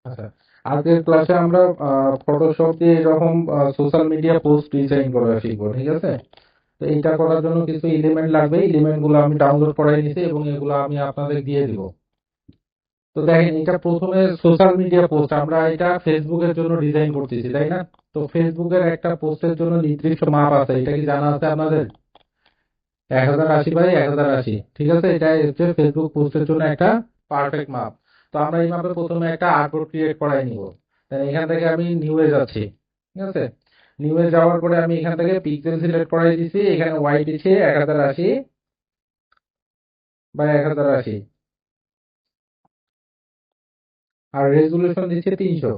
আচ্ছা, আজকের ক্লাসে আমরা ফটোশপ দিয়ে এরকম সোশ্যাল মিডিয়া পোস্ট ডিজাইন করা শিখবো, ঠিক আছে? তো এইটা করার জন্য কিছু এলিমেন্ট লাগবে, এলিমেন্ট গুলো আমি ডাউনলোড করে নিছি এবং এগুলো আমি আপনাদের দিয়ে দিব। তো দেখেন, এটা প্রথমে সোশ্যাল মিডিয়া পোস্ট, আমরা এটা ফেসবুকের জন্য ডিজাইন করতেছি, তাই না? তো ফেসবুকের একটা পোস্টের জন্য নির্দিষ্ট মাপ আছে, এটা কি জানা আছে আপনাদের? 1080 বাই 1080, ঠিক আছে? এটা হচ্ছে ফেসবুক পোস্টের জন্য একটা পারফেক্ট মাপ। তো আমরা এই মাপে প্রথমে একটা আর্টবোর্ড ক্রিয়েট করাই নিব। তাই এখান থেকে আমি নিউ এ যাচ্ছি, ঠিক আছে? নিউ এ যাওয়ার পরে আমি এখান থেকে পিক্সেল সিলেক্ট করাই দিছি, এখানে ওয়াই দিচ্ছি 1080 বাই 1080, আর রেজুলেশন দিচ্ছি 300,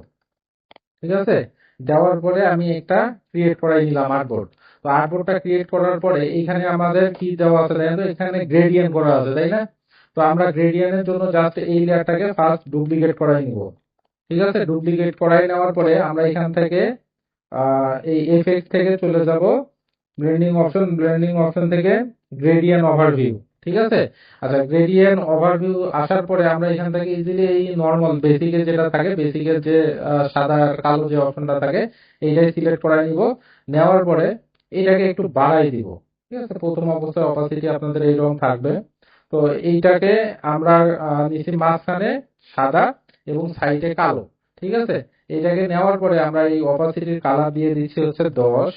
ঠিক আছে? দেওয়ার পরে আমি একটা ক্রিয়েট করাই নিলাম আর্টবোর্ড। তো আর্টবোর্ডটা ক্রিয়েট করার পরে এখানে আমাদের কি দেওয়া আছে দেখেন তো, এখানে গ্রেডিয়েন্ট করা আছে, তাই না? তো আমরা গ্রেডিয়েন্টের জন্য জাস্ট এই লেয়ারটাকে ফার্স্ট ডুপ্লিকেট করাই নিব, ঠিক আছে? ডুপ্লিকেট করাই নেওয়ার পরে আমরা এখান থেকে এই এফেক্ট থেকে চলে যাব ব্লেন্ডিং অপশন থেকে গ্রেডিয়েন্ট ওভারভিউ, ঠিক আছে? আচ্ছা, গ্রেডিয়েন্ট ওভারভিউ আসার পরে আমরা এখান থেকে ইজিলি এই নরমাল বেসিকের যেটা থাকে, বেসিকের যে সাদা আর কালো যে অপশনটা থাকে, এইটাই সিলেক্ট করে নিব। নেওয়ার পরে এটাকে একটু বাড়াই দিব, ঠিক আছে? প্রথম অবস্থায় অপাসিটি আপনাদের এইরকম থাকবে। তো এইটাকে আমরা নিচে মাঝখানে সাদা এবং সাইডে কালো, ঠিক আছে? এটাকে নেওয়ার পরে আমরা এই অপাসিটির কালার দিয়ে দিচ্ছি হচ্ছে 10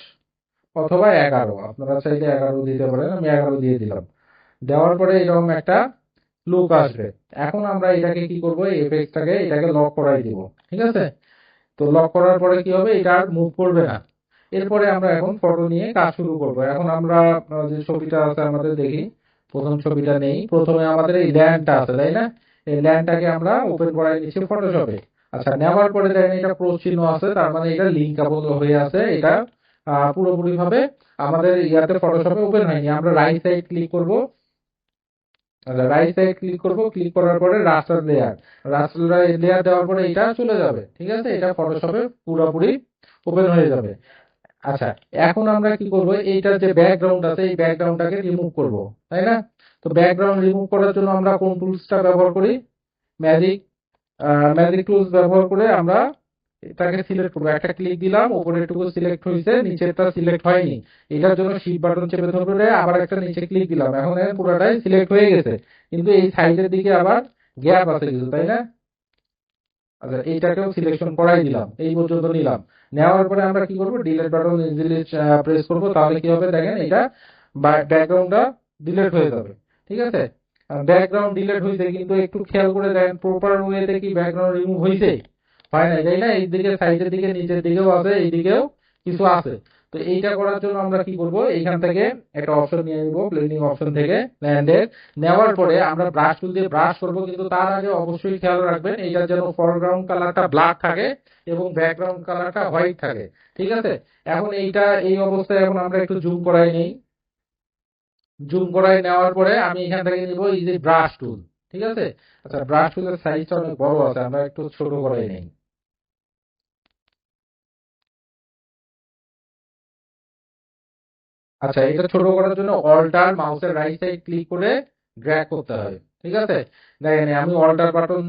অথবা 11, আপনারা চাইলে 11 দিতে পারেন, আমি 11 দিয়ে দিলাম। দেওয়ার পরে এরকম একটা লুক আসবে। এখন আমরা এটাকে কি করবো, এই এফেক্টটাকে এটাকে লক করাই দিব, ঠিক আছে? তো লক করার পরে কি হবে, এটা আর মুভ করবে না। এরপরে আমরা এখন ফটো নিয়ে কাজ শুরু করব। এখন আমরা যে ছবিটা আছে আমাদের দেখি, প্রথম ছবিটা নেই। প্রথমে আমাদের এই ল্যান্ডটা আছে, তাই না? এই ল্যান্ডটাকে আমরা ওপেন করাই নিচ্ছি ফটোশপে। আচ্ছা, নেওয়ার পরে দেখেন এটা ক্রস চিহ্ন আছে, তার মানে এটা লিঙ্কেবল হয়ে আছে। এটা পুরোপুরি ভাবে আমাদের ইয়াতে ফটোশপে ওপেন হয়নি। আমরা রাইট সাইড ক্লিক করব। আচ্ছা, রাইট সাইড ক্লিক করব, ক্লিক করার পরে রাস্টার লেয়ার, রাস্টার লেয়ার দেওয়ার পরে এটা চলে যাবে, ঠিক আছে? এটা ফটোশপে পুরোপুরি ওপেন হয়ে যাবে। আচ্ছা, এখন আমরা কি করব, এইটার যে ব্যাকগ্রাউন্ড আছে এই ব্যাকগ্রাউন্ডটাকে রিমুভ করব, তাই না? তো ব্যাকগ্রাউন্ড রিমুভ করার জন্য আমরা কোন টুলসটা ব্যবহার করি? ম্যাজিক ম্যাজিক টুলস ব্যবহার করে আমরা এটাকে সিলেক্ট করবো। একটা ক্লিক দিলাম, উপরেরটুকু সিলেক্ট হয়েছে, নিচেরটা সিলেক্ট হয়নি। এটার জন্য শিফট বাটন চেপে ধরে আবার একটা নিচে ক্লিক দিলাম, এখন এর পুরোটাই সিলেক্ট হয়ে গেছে। কিন্তু এই সাইডের দিকে আবার গ্যাপ আছে কিছু, তাই না? আচ্ছা, এইটাকেও সিলেকশন করাই দিলাম, এই পর্যন্ত নিলাম। নেওয়ার পরে আমরা কি করব, ডিলিট বাটন ইজিলি প্রেস করব, তাহলে কি হবে দেখেন, এটা ব্যাকগ্রাউন্ডটা ডিলিট হয়ে যাবে, ঠিক আছে? ব্যাকগ্রাউন্ড ডিলিট হয়েছে, কিন্তু একটু খেয়াল করে দেখেন প্রপার ওয়েতে কি ব্যাকগ্রাউন্ড রিমুভ হয়েছে? হয় না, তাই না? এই দিকে সাইডের দিকে নিচের দিকেও আছে, এইদিকেও কিছু আছে। তো এইটা করার জন্য আমরা কি করব, এইখান থেকে একটা অপশন নিয়ে নিব, ব্লেন্ডিং অপশন থেকে ল্যান্ডের। নেওয়ার পরে আমরা ব্রাশ টুল দিয়ে ব্রাশ করব, কিন্তু তার আগে অবশ্যই খেয়াল রাখবেন এটা যেন ফরগ্রাউন্ড কালারটা ব্ল্যাক থাকে এবং ব্যাকগ্রাউন্ড কালারটা হোয়াইট থাকে, ঠিক আছে? এখন এইটা এই অবস্থায় এখন আমরা একটু জুম করাই নেই। জুম করাই নেওয়ার পরে আমি এখান থেকে নিব এই যে ব্রাশ টুল, ঠিক আছে? আচ্ছা, ব্রাশ টুলের সাইজটা অনেক বড় আছে, আমরা একটু ছোট করাই নেই। আচ্ছা, এটা ছোট করার জন্য অল্টার মাউসের রাইট সাইড ক্লিক করে ড্র্যাগ করতে হয়, ঠিক আছে? দেখেন, আমি অল্টার বাটন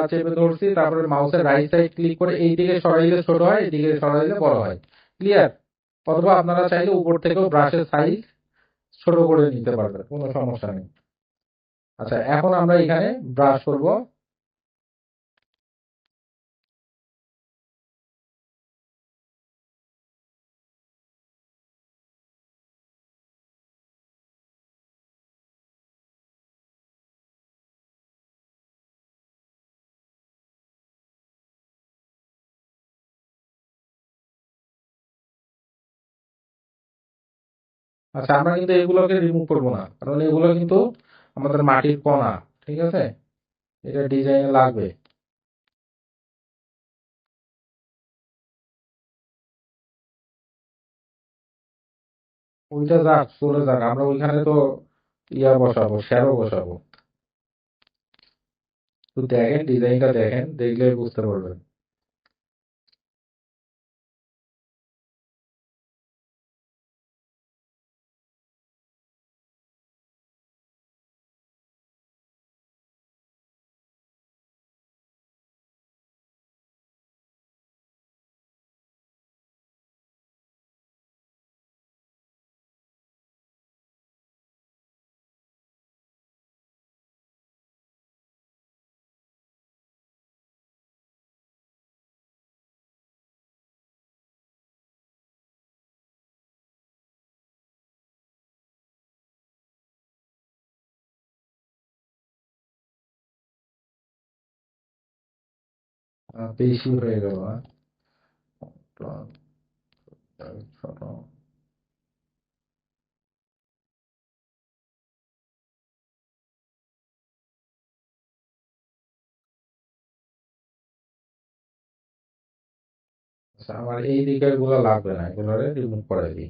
চেপে ধরছি, তারপরে মাউসের রাইট সাইড ক্লিক করে এই দিকে সরাইলে ছোট হয়, এই দিকে সরাইলে বড় হয়। ক্লিয়ার? অথবা আপনারা চাইলে উপর থেকেও ব্রাশের সাইজ ছোট করে নিতে পারবেন, কোনো সমস্যা নেই। আচ্ছা, এখন আমরা এখানে ব্রাশ করব। আচ্ছা, আমরা কিন্তু এগুলোকে রিমুভ করবো না, কারণ এগুলো কিন্তু আমাদের মাটির কণা, ঠিক আছে? এটা ডিজাইনে লাগবে। ওইটা যাক, চলে যাক, আমরা ওইখানে তো ইয়া বসাবো, শ্যাডো বসাবো। তো দেখেন, ডিজাইনটা দেখেন, দেখলে বুঝতে পারবেন। বেশি হয়ে গেল। আচ্ছা, আমার এই দিকের গুলো লাগবে না, এগুলো রিমুভ করে দিই।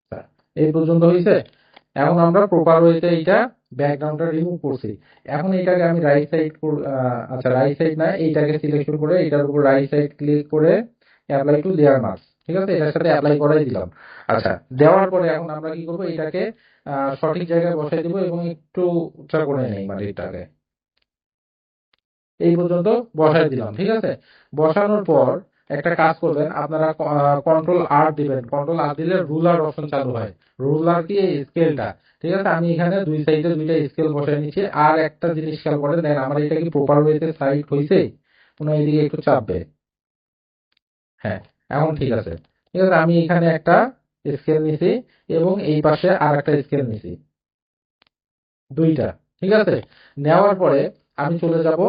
আচ্ছা, এই পর্যন্ত হয়েছে। এখন আমরা প্রপার ওয়েতে এইটা ব্যাকগ্রাউন্ডটা রিমুভ করছি। এখন এইটাকে আমি রাইট সাইড, আচ্ছা রাইট সাইড না, এইটাকে সিলেকশন করে এটার উপর রাইট সাইড ক্লিক করে অ্যাপ্লাই টু লেয়ার মাস্ক, ঠিক আছে, এটার সাথে অ্যাপ্লাই করাই দিলাম। আচ্ছা, দেওয়ার পরে এখন আমরা কি করবো, এটাকে সঠিক জায়গায় বসাই দিব এবং একটু উঁচা করে নেই মাটিটাকে। এই পর্যন্ত বসাই দিলাম, ঠিক আছে। বসানোর পর একটা কাজ করবেন আপনারা, কন্ট্রোল আর দিবেন। কন্ট্রোল আর দিলে রুলার অপশন চালু হয়। রুলার কি, স্কেলটা, ঠিক আছে। আমি এখানে দুই সাইডে দুইটা স্কেল বসাই নিচ্ছি। আর একটা জিনিস খেয়াল করে দেখেন, আমার এটা কি প্রপার ওয়েতে সাইড হয়েছে, কোনো এইদিকে একটু চাপবে। হ্যাঁ, এখন ঠিক আছে। ঠিক আছে, আমি এখানে একটা স্কেল নিছি এবং এই পাশে আর একটা স্কেল নিছি, দুইটা। ঠিক আছে, নেওয়ার পরে আমি চলে যাব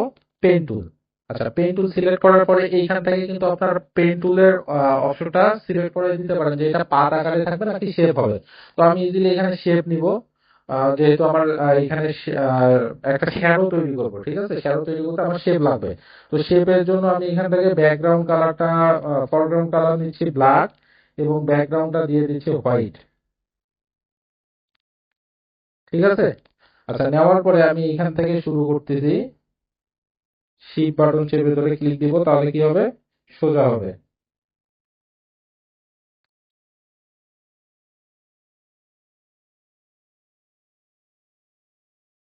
পেন টুল। আচ্ছা, পেন টুল সিলেক্ট করার পরে এইখান থেকে কিন্তু আপনার পেন টুলের অপশনটা সিলেক্ট করে দিতে পারেন যে এটা পাত আকারে থাকবে নাকি শেপ হবে। তো আমি ইজিলি এখানে শেপ নিব, যেহেতু আমার এখানে একটা শ্যাডো তৈরি করব। ঠিক আছে, শ্যাডো তৈরি করতে আমার শেপ লাগবে। তো শেপের জন্য আমি এখান থেকে ব্যাকগ্রাউন্ড কালারটা, ফরগ্রাউন্ড কালার নিচ্ছি ব্ল্যাক এবং ব্যাকগ্রাউন্ডটা দিয়ে দিচ্ছি হোয়াইট। ঠিক আছে, আচ্ছা, নেওয়ার পরে আমি এখান থেকে শুরু করতেছি। শিপ বাটন চেপে ধরে ক্লিক দিব, তাহলে কি হবে, সোজা হবে।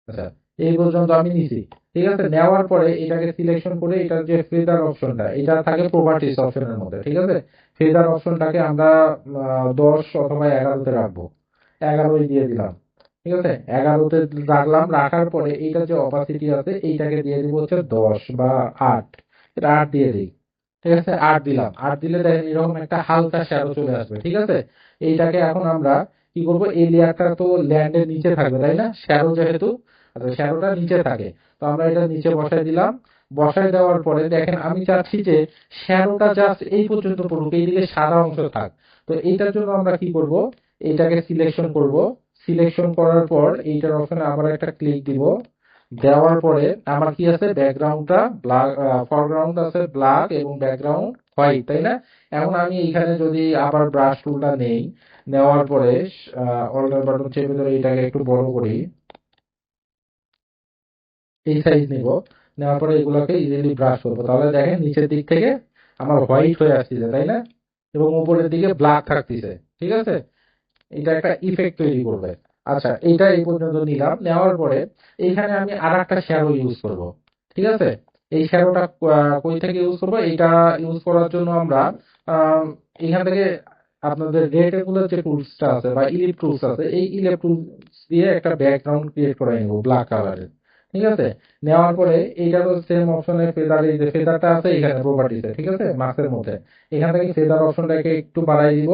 আচ্ছা, এই পর্যন্ত আমি নিছি। ঠিক আছে, নেওয়ার পরে এটাকে সিলেকশন করে এটার যে ফেদার অপশনটা, এটা থাকে প্রপার্টিস অপশনের মধ্যে। ঠিক আছে, ফেদার অপশনটাকে আমরা 10 অথবা 11তে রাখবো। 11ই দিয়ে দিলাম। ঠিক আছে, 11তে রাখলাম। রাখার পরে এইটা যে অপাসিটি আছে এইটাকে দিয়ে দিব হচ্ছে 10 বা 8। এটা 8 দিয়ে দিই। ঠিক আছে, 8 দিলাম। 8 দিলে দেখেন এরকম একটা হালকা শ্যাডো চলে আসবে। ঠিক আছে, এইটাকে এখন আমরা কি করব, এই লেয়ারটা তো ল্যান্ডের নিচে থাকবে তাই না, শ্যাডো যেহেতু, আচ্ছা শ্যাডোটা নিচে থাকে। তো আমরা এটা নিচে বসাই দিলাম। বসাই দেওয়ার পরে দেখেন আমি চাচ্ছি যে শ্যাডোটা জাস্ট এই পর্যন্ত পড়ুক, এইদিকে সাদা অংশ থাক। তো এইটার জন্য আমরা কি করব, এইটাকে সিলেকশন করব। সিলেকশন করার পর এইটার অপশনে আবার একটা ক্লিক দিব। দেওয়ার পরে আমার কি আছে, ব্যাকগ্রাউন্ডটা ব্ল্যাক, ফরগ্রাউন্ড আছে ব্ল্যাক এবং ব্যাকগ্রাউন্ড হোয়াইট, তাই না। এখন আমি এখানে যদি আবার ব্রাশ টুলটা নেই, নেওয়ার পরে অল্টার বাটন চেপে ধরে এটাকে একটু বড় করি, এই সাইজ নিব। নেওয়ার পরে এগুলোকে ইজিলি ব্রাশ করবো, তাহলে দেখেন নিচের দিক থেকে আমার হোয়াইট হয়ে আসতেছে, তাই না, এবং উপরের দিকে ব্ল্যাক থাকতেছে। ঠিক আছে, এটা একটা ইফেক্ট তৈরি করবে। আচ্ছা, এইটা এই পর্যন্ত নিলাম। নেওয়ার পরে এইখানে আমি আর একটা শ্যাডো ইউজ করব। ঠিক আছে, এই শ্যাডোটা কই থেকে ইউজ করব, এটা ইউজ করার জন্য আমরা আম, এখান থেকে আপনাদের রেক্টেঙ্গুলার যে টুলসটা আছে বা ইলিপ টুলস আছে, এই ইলিপ টুলস দিয়ে একটা ব্যাকগ্রাউন্ড ক্রিয়েট করে নেব ব্ল্যাক কালারের। ঠিক আছে, নেওয়ার পরে এইটারও সেম অপশনে ফেদার, এই যে ফেদারটা আছে এখানে প্রপার্টিতে, ঠিক আছে, মার্কসের মধ্যে এখান থেকে ফেদার অপশনটাকে একটু বাড়াই দিব,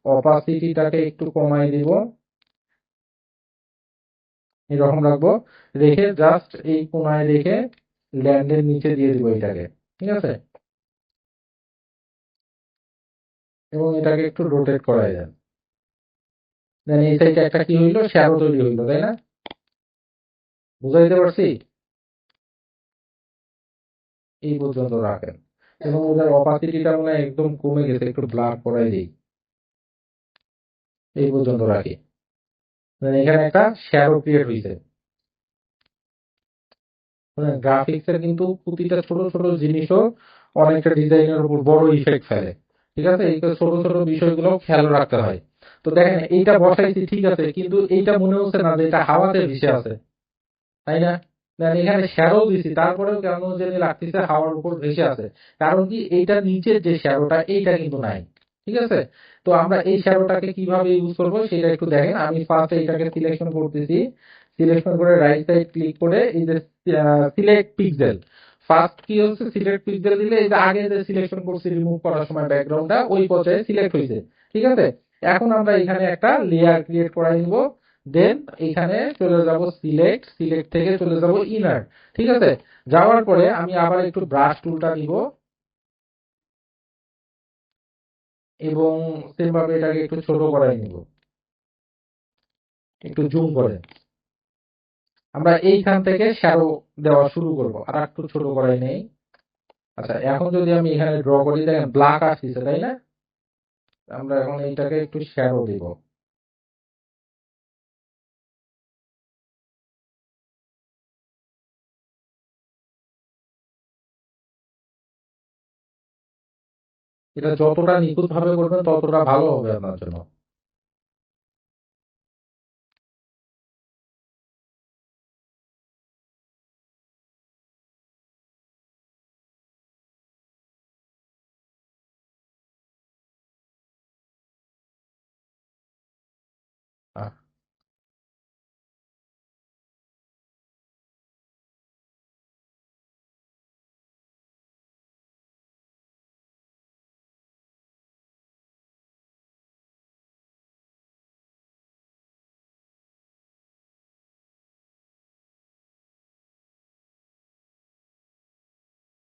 অপাসিটিটাকে একটু কমাই দিব, এরকম রাখবো। রেখে জাস্ট এই কোনায় রেখে ল্যান্ডের নিচে দিয়ে দিব এটাকে। ঠিক আছে, এবং এটাকে একটু রোটেট করাই দেন। দেন এই সাইডে একটা কি হইলো, শ্যাডো তৈরি হইলো, তাই না, বুঝাইতে পারছি। এই পর্যন্ত রাখেন এবং ওদের অপাসিটিটা মানে একদম কমে গেছে, একটু ব্লার করাই দিই। এই পর্যন্ত রাখি। Then এখানে একটা শ্যাডো ক্রিয়েট হইছে। গ্রাফিক্স এর কিন্তু প্রতিটা ছোট ছোট জিনিসও অনেকটা ডিজাইনের উপর বড় ইফেক্ট ফেলে। ঠিক আছে, এই তো ছোট ছোট বিষয়গুলো খেয়াল রাখতে হয়। তো দেখেন এইটা বসাইছি ঠিক আছে, কিন্তু এইটা মনে হচ্ছে না যে এটা হাওয়াতে ভেসে আছে, তাই না। দেন এখানে শ্যাডো দিছি, তারপরেও কেন জানি লাগতেছে হাওয়ার উপর ভেসে আছে। কারণ কি, এইটা নিচের যে শ্যাডোটা এইটা কিন্তু নাই। ঠিক আছে, তো আমরা এই শ্যাডোটাকে কিভাবে ইউজ করবো সেটা একটু দেখেন। আমি ফার্স্ট এইটাকে সিলেকশন করতেছি। সিলেকশন করে রাইট সাইড ক্লিক করে এই যে সিলেক্ট পিক্সেল, ফার্স্ট কি হচ্ছে, সিলেক্ট পিক্সেল দিলে এই যে আগে যে সিলেকশন করছি রিমুভ করার সময় ব্যাকগ্রাউন্ডটা ওই পর্যায়ে সিলেক্ট হয়েছে। ঠিক আছে, এখন আমরা এখানে একটা লেয়ার ক্রিয়েট করাই নিব। দেন এখানে চলে যাব সিলেক্ট, সিলেক্ট থেকে চলে যাব ইনার। ঠিক আছে, যাওয়ার পরে আমি আবার একটু ব্রাশ টুলটা নিব এবং সেম ভাবে এটাকে একটু ছোট করাই নিব, একটু জুম করে। আমরা এইখান থেকে শ্যাডো দেওয়া শুরু করব, আর একটু ছোট করাই নেই। আচ্ছা, এখন যদি আমি এখানে ড্র করি, দেখেন ব্ল্যাক আসছে, তাই না? আমরা এখন এইটাকে একটু শ্যাডো দিব। এটা যতটা নিখুঁত ভাবে করবেন ততটা ভালো হবে আপনার জন্য। আহ,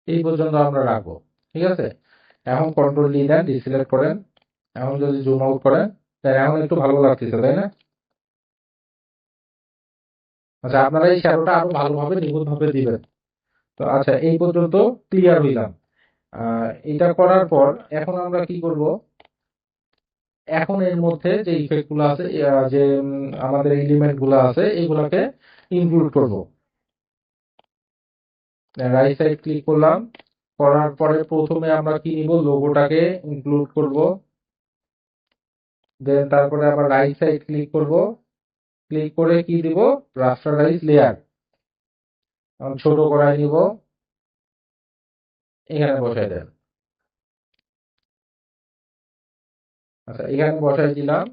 এই পর্যন্ত আমরা রাখবো। ঠিক আছে, এখন কন্ট্রোল ডি দেন, ডিসিলেক্ট করেন। এখন যদি জুম আউট করেন, তাহলে এখন একটু ভালো লাগতেছে, তাই না? আচ্ছা, আপনারা এই শ্যাডোটা আরো ভালোভাবে নিখুঁত ভাবে দিবেন। তো আচ্ছা, এই পর্যন্ত ক্লিয়ার হইলাম। এটা করার পর এখন আমরা কি করব, এখন এর মধ্যে যে ইফেক্ট গুলো আছে, যে আমাদের এলিমেন্ট গুলো আছে, এগুলোকে ইনক্লুড করব। রাইট সাইড ক্লিক করলাম, করার পরে প্রথমে আমরা কি নিব, লোগোটাকে ইনক্লুড করব। দেন তারপরে আবার রাইট সাইড ক্লিক করব, ক্লিক করে কি দিব, রাস্টারাইজ লেয়ার ছোট করাই নিব, এখানে বসাই দেন। আচ্ছা, এখানে বসাই দিলাম।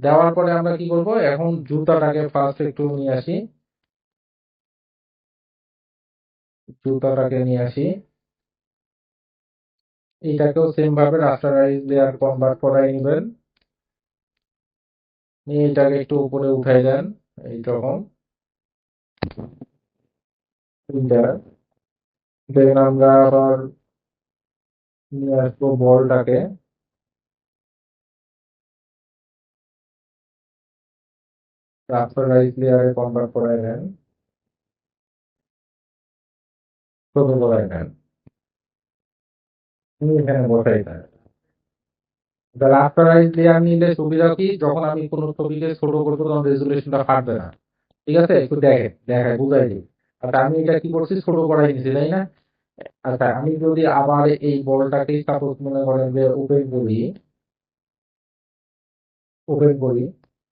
দেওয়ার পরে আমরা কি করব, এখন জুতাটাকে ফার্স্ট একটু নিয়ে আসি, জুতাটাকে নিয়ে আসি। এটাকেও সেম ভাবে রাস্টারাইজ লেয়ার কনভার্ট করাই নেবেন, নিয়ে এটাকে একটু উপরে উঠাই দেন এইরকম। দেন আমরা আবার নিয়ে আসবো বলটাকে, রাস্টারাইজ লেয়ারে কনভার্ট করাই দেন, ছোট করাই দেন, নিয়ে এখানে বসাই দেন। রাস্টারাইজ লেয়ার নিলে সুবিধা কি, যখন আমি কোনো ছবিকে ছোট করবো তখন রেজুলেশনটা ফাটবে না। ঠিক আছে, একটু দেখেন, দেখায় বুঝাই দিই। আচ্ছা, আমি এটা কি করছি, ছোট করাই নিছি, তাই না? আচ্ছা, আমি যদি আবার এই বলটাকে সাপোজ মনে করেন যে ওপেন করি, ওপেন করি,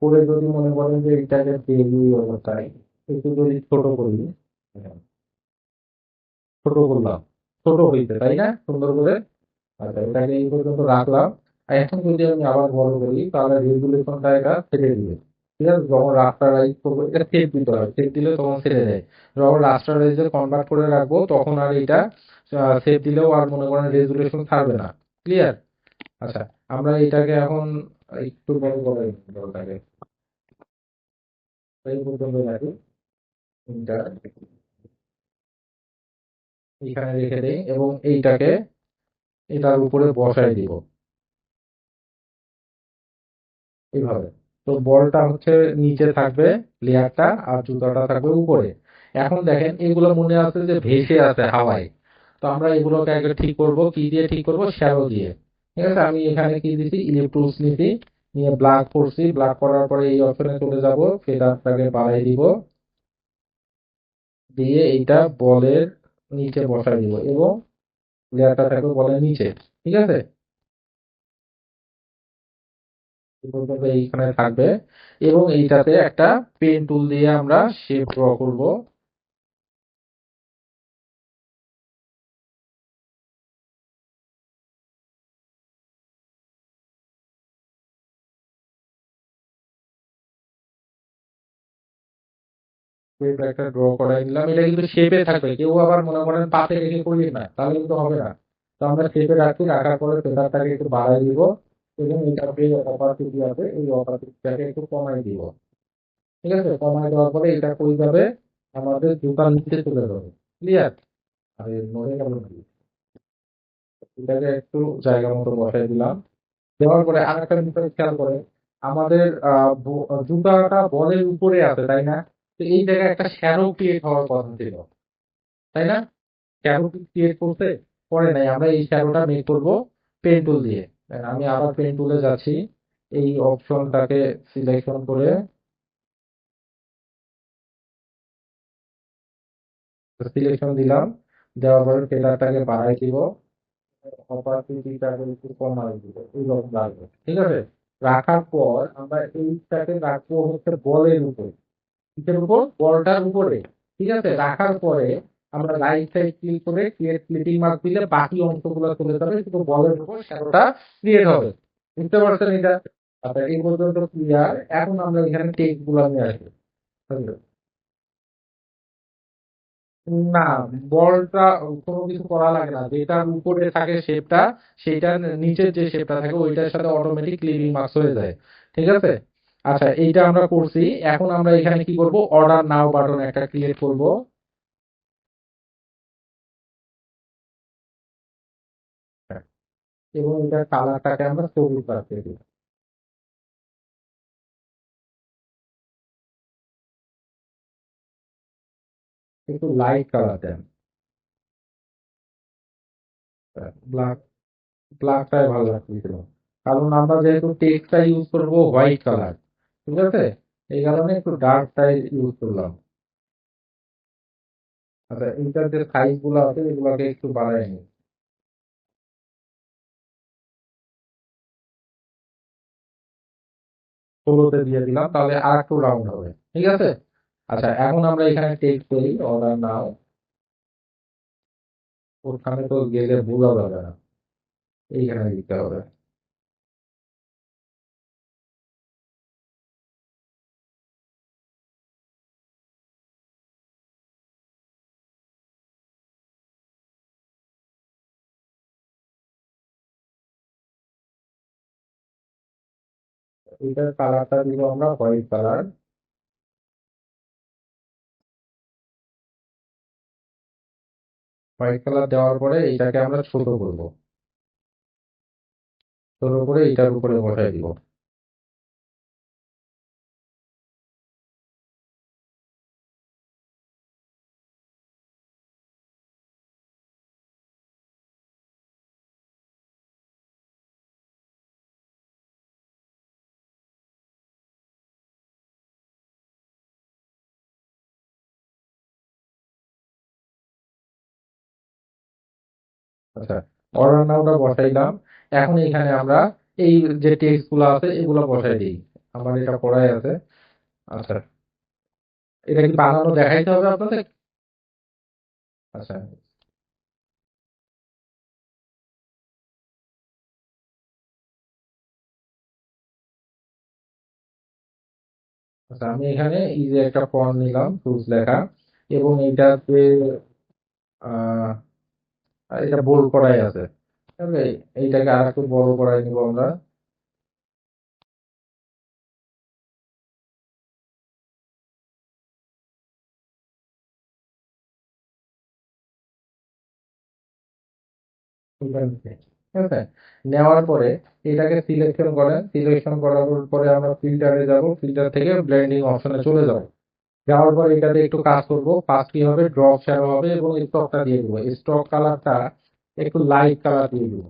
করে যদি মনে করেন যে এটাকে বেবি অবস্থায় একটু যদি ছোট করি, ছোট করলাম, ছোট হইতে, তাই না, সুন্দর করে। আচ্ছা, এটাকে এই পর্যন্ত রাখলাম। আর এখন যদি আমি আবার বড় করি, তাহলে রেগুলেশনটা এটা ছেড়ে দিবে। ঠিক আছে, যখন রাস্টারাইজ করবো, এটা সেভ দিতে হয়, সেভ দিলে তখন ছেড়ে দেয়। যখন রাস্টারাইজে কনভার্ট করে রাখবো, তখন আর এটা সেভ দিলেও আর মনে করেন রেজুলেশন ছাড়বে না। ক্লিয়ার? আচ্ছা, আমরা এটাকে এখন একটু বড় করে বলটাকে এই পর্যন্ত রাখি, এটা এখানে রেখে দেই এবং এইটাকে এটার উপরে বসাই দিব এইভাবে। তো বলটা হচ্ছে নিচে থাকবে, লেয়ারটা, আর জুতাটা থাকবে উপরে। এখন দেখেন এগুলো মনে আছে যে ভেসে আছে হাওয়ায়। তো আমরা এগুলোকে আগে ঠিক করব, কি দিয়ে ঠিক করব, শ্যাডো দিয়ে। ঠিক আছে, আমি এখানে কি দিছি, ইলিপ টুলস নিছি, নিয়ে ব্ল্যাক করছি, ব্ল্যাক করার পরে এই অপশনে চলে যাব, ফেদারটাকে বাড়াই দিব, দিয়ে এইটা বলের নিচে বসাই দিব এবং লেয়ারটা থাকবে বলের নিচে। ঠিক আছে, এই পর্যন্ত এইখানে থাকবে। এবং এইটাতে একটা পেন টুল দিয়ে আমরা শেপ ড্র করব। শেপ একটা ড্র করাই নিলাম, এটা কিন্তু শেপে থাকবে, কেউ আবার মনে করেন পাশে রেখে করি না, তাহলে কিন্তু হবে না। তো আমরা শেপে রাখছি, রাখার পরে ফেদারটাকে একটু বাড়াই দিব এবং এটা যে অপাসিটি আছে এই অপাসিটিটাকে একটু কমাই দিব। ঠিক আছে, কমায় দেওয়ার পরে এটা কই যাবে, আমাদের জুতার নিচে চলে যাবে। ক্লিয়ার? আর নড়ে গেল নাকি? এটাকে একটু জায়গা মতো বসাই দিলাম। দেওয়ার পরে আরেকটা বিষয় খেয়াল করে, আমাদের জুতাটা বলের উপরে আছে তাই না? তো এই জায়গায় একটা শ্যাডো ক্রিয়েট হওয়ার কথা ছিল, তাই না? শ্যাডো ক্রিয়েট করতে পরে নাই, আমরা এই শ্যাডোটা মেক করব পেন টুল দিয়ে। আমি আবার পেন টুলে যাচ্ছি, এই অপশনটাকে সিলেকশন করে সিলেকশন দিলাম, দেওয়ার পরে ফেদারটাকে বাড়াই দিব, অপারচুনিটিটাকে একটু কমাই দিব, এইরকম লাগবে। ঠিক আছে, রাখার পর আমরা এইটাকে রাখবো হচ্ছে বলের উপর, কিসের উপর? বলটার উপরে। ঠিক আছে, রাখার পরে আমরা রাইট সাইড ক্লিক করে ক্রিয়েট ক্লিপিং মার্ক দিলে বাকি অংশগুলো চলে যাবে, শুধু বলের উপর শ্যাডোটা ক্রিয়েট হবে। বুঝতে পারছেন এটা? আচ্ছা, এই পর্যন্ত ক্লিয়ার। এখন আমরা এখানে টেক্সট গুলো নিয়ে আসবো। না, বলটা কোনো কিছু করা লাগে না, যেটার উপরে থাকে শেপটা, সেটার নিচের যে শেপটা থাকে ওইটার সাথে অটোমেটিক ক্লিপিং মার্কস হয়ে যায়। ঠিক আছে, আচ্ছা এইটা আমরা করছি। এখন আমরা এখানে কি করব, অর্ডার নাও বাটন একটা ক্রিয়েট করব। এবং এটার কালারটাকে আমরা সবুজ রাখতে দিই, একটু লাইট কালার দেন। ব্ল্যাক, ব্ল্যাকটাই ভালো লাগতেছিল, কারণ আমরা যেহেতু টেক্সটটা ইউজ করব হোয়াইট কালার। ঠিক আছে, এই কারণে একটু ডার্কটাই ইউজ করলাম। আচ্ছা, এইটার যে সাইজ গুলো আছে এগুলোকে একটু বাড়াই নিই, 16-তে দিয়ে দিলাম, তাহলে আর একটু রাউন্ড হবে। ঠিক আছে, আচ্ছা এখন আমরা এখানে টেক্সট করি অর্ডার নাও, ওখানে তো গেলে বোঝা যাবে না, এইখানে দিতে হবে। এটার কালারটা দিব আমরা হোয়াইট কালার। হোয়াইট কালার দেওয়ার পরে এটাকে আমরা ছোট করব, ছোট করে এটার উপরে বসাই দিব। আচ্ছা, অর্ডার নাওটা বসাইলাম। এখন এখানে আমরা এই যে টেক্সট গুলো আছে এগুলো বসাই দিই, আমার এটা পড়াই আছে। আচ্ছা, এটা কি বানানো দেখাইতে হবে আপনাদের? আচ্ছা, আচ্ছা আমি এখানে এই যে একটা ফন্ট নিলাম টুলস লেখা, এবং এইটাতে আহ এটা বোল্ড করাই আছে। ওকে, এইটাকে আর একটু বড় করাই নিব আমরা। এখান থেকে। ঠিক আছে, নেওয়ার পরে এটাকে সিলেকশন করেন, সিলেকশন করার পরে আমরা ফিল্টারে যাব, ফিল্টার থেকে ব্লেন্ডিং অপশনে চলে যাব। যাওয়ার পর এটাতে একটু কাজ করব, কাজ কি হবে, ড্রপ শ্যাডো হবে এবং স্টকটা দিয়ে দেবো, স্টক কালারটা একটু লাইট কালার দিয়ে দেবো।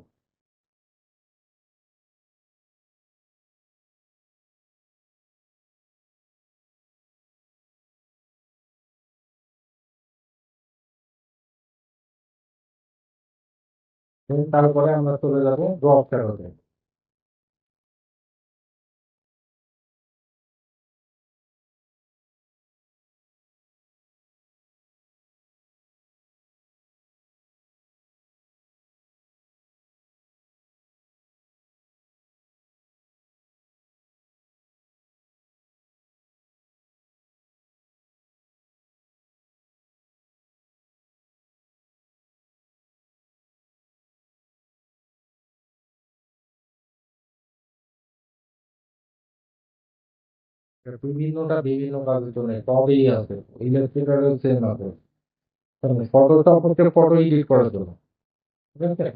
তারপরে আমরা চলে যাব ড্রপ শ্যাডোতে। বিভিন্নটা বিভিন্ন কাজের জন্য সবই আছে, ইলাস্ট্রেটরও সেম আছে। ফটোশপ হচ্ছে ফটো এডিট করার জন্য, ঠিক আছে?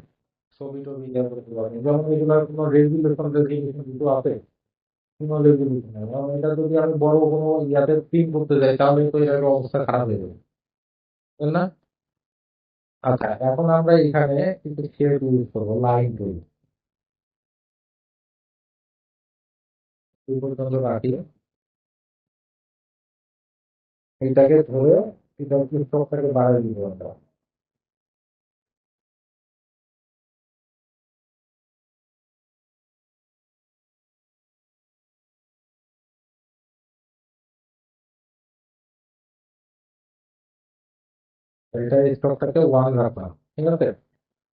ছবি টবি দেওয়া করতে পারেন, যেমন এগুলোর কোনো রেজুলেশন রেজুলেশন কিছু আছে, কোনো রেজুলেশন নেই। কারণ এটা যদি আমি বড় কোনো ইয়াতে প্রিন্ট করতে যাই তাহলে তো এটার অবস্থা খারাপ হয়ে যাবে, তাই না? আচ্ছা, এখন আমরা এখানে কিন্তু শেপ ইউজ করবো, লাইন টুল এই পর্যন্ত রাখি। এটাকে ধরে এটা স্টকটাকে বাড়াই দিব আমরা। এটা স্টকটাকে ওয়ান রাখলাম, ঠিক আছে?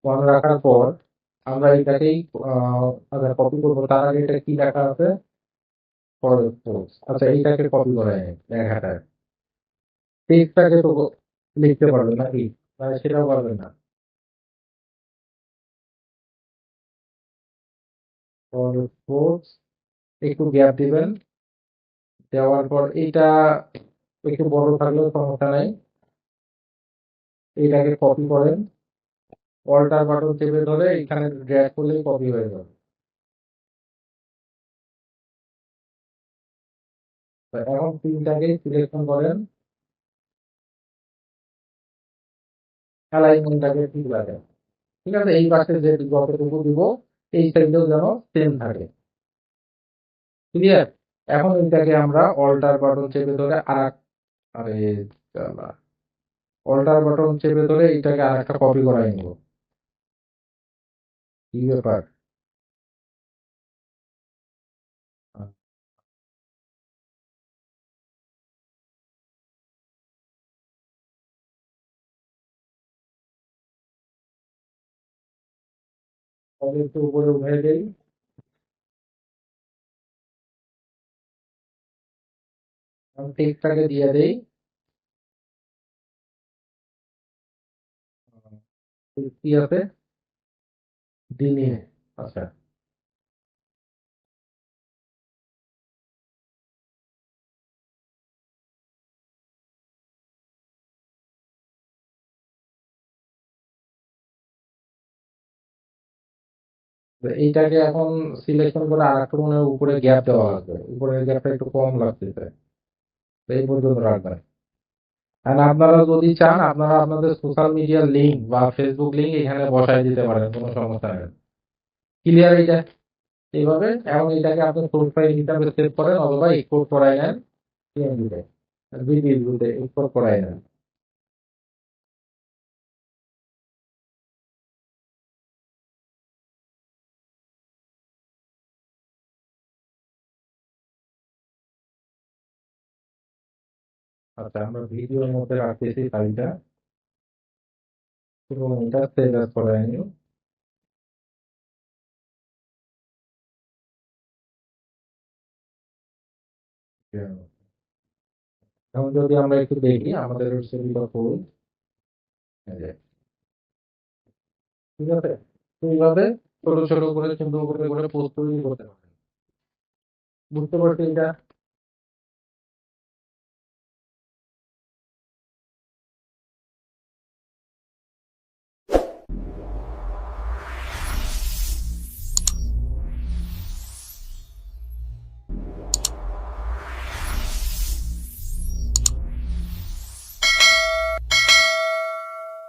ওয়ান রাখার পর আমরা এটাকেই আচ্ছা কপি করবো, তার আগে এটা কি লেখা আছে? আচ্ছা এইটাকে কপি করে লেখাটা, টেক্সটটাকে তো লিখতে পারবে নাকি? মানে সেটাও পারবে না। ফোর্স একটু গ্যাপ দিবেন, দেওয়ার পর এইটা একটু বড় থাকলেও সমস্যা নাই। এইটাকে কপি করেন, অল্টার বাটন চেপে ধরে এখানে ড্র্যাগ করলেই কপি হয়ে যাবে। তো এখন তিনটাকে সিলেকশন করেন, অ্যালাইনমেন্টটাকে ঠিক রাখেন, ঠিক আছে? এই পাশে যে যতটুকু দিব এই সাইডেও যেন সেম থাকে, ক্লিয়ার? এখন এইটাকে আমরা অল্টার বাটন চেপে ধরে আরে অল্টার বাটন চেপে ধরে এইটাকে আর একটা কপি করাই নিব। কি ব্যাপার? তাহলে একটু উপরে উঠে দেই, আমি টেক্সটটাকে দিয়ে দেই। কি আছে? দিনে। আচ্ছা, তো এইটাকে এখন সিলেকশন করে আর একটু মনে হয় উপরে গ্যাপ দেওয়া লাগবে, উপরের গ্যাপটা একটু কম লাগতেছে, তো এই পর্যন্ত রাখবেন। আর আপনারা যদি চান আপনারা আপনাদের সোশ্যাল মিডিয়ার লিঙ্ক বা ফেসবুক লিঙ্ক এখানে বসায় দিতে পারেন, কোনো সমস্যা নেই। ক্লিয়ার এটা? এইভাবে এখন এটাকে আপনি সোর্স ফাইল হিসাবে সেভ করেন অথবা এক্সপোর্ট করাই নেন পিএনজিতে, ভিডিওতে এক্সপোর্ট করাই নেন। আচ্ছা, আমরা ভিডিওর মধ্যে রাখতেছি ফাইলটা এবং এটা সেভ অ্যাজ করাই নিও। এখন যদি আমরা একটু দেখি আমাদের ছবিটা ফুল, ঠিক আছে? তো এইভাবে ছোট ছোট করে সুন্দর করে করে পোস্ট তৈরি করতে পারেন। বুঝতে পারছি এটা?